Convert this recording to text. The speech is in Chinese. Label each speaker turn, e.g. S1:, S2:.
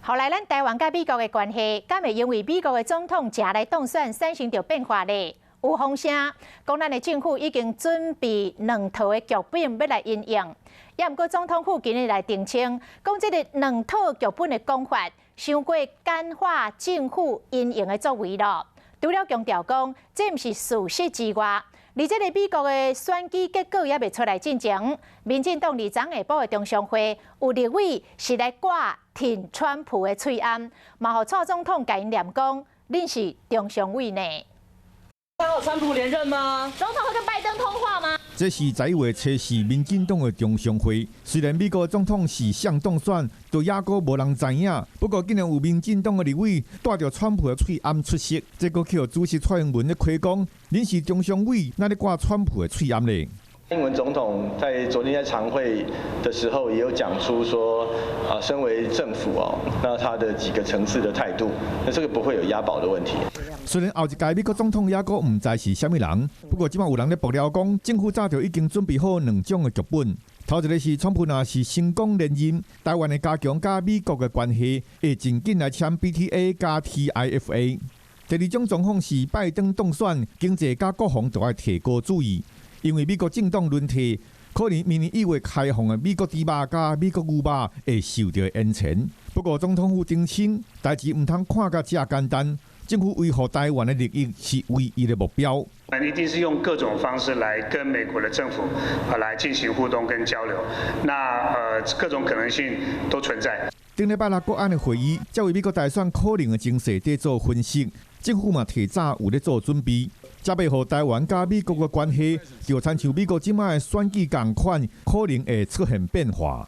S1: 后来咱台湾甲美国的关系，敢会因为美国的总统食来当选产生着变化呢？有风声讲，咱的政府已经准备两套的剧本要来应用。也毋过，总统府今日来澄清，讲这个两套剧本的讲法，伤过简化政府应用的作为咯。除了强调讲，这毋是事实之外，而这个美国的选举结果也未出来进前，民进党昨下晡的中常会有立委是来挂挺川普的喙罨，嘛互蔡总统甲因念讲，恁是中常委呢。
S2: 还有川普连任吗？
S1: 总统会跟拜登通话吗？
S3: 这是11月初4民进党的中常会。虽然美国总统是上当选，都也阁无人知影。不过，竟然有民进党的立委带着川普的喙罨出席，这个去主席蔡英文咧开讲，恁是中常委，哪咧挂川普的喙罨咧？
S4: 蔡英文总统在昨天在常会的时候也有讲出说，身为政府那他的几个层次的态度，那这个不会有押宝的问题。
S3: 虽然后一届美国总统也阁唔知是虾米人，不过即马有人咧爆料讲，政府早就已经准备好两种的剧本。头一个是川普若是成功连任，台湾的加强甲美国的关系，会真紧来签 BTA 加 TIFA。第二种状况是拜登当选，经济甲国防都要提高注意。因为美国政党轮替，可能明年1月开放的美国猪肉甲美国牛肉会受到延前。不过总统府澄清，代志唔通看甲这简单，政府维护台湾的利益是唯一的目标。
S5: 我们一定是用各种方式来跟美国的政府来进行互动跟交流，那各种可能性都存在。
S3: 顶礼拜六国安的会议，才为美国大选可能的情势在做分析，政府嘛提早有咧做准备。才袂互台湾甲美国嘅关系，就参像美国即摆嘅选举共款，可能会出现变化。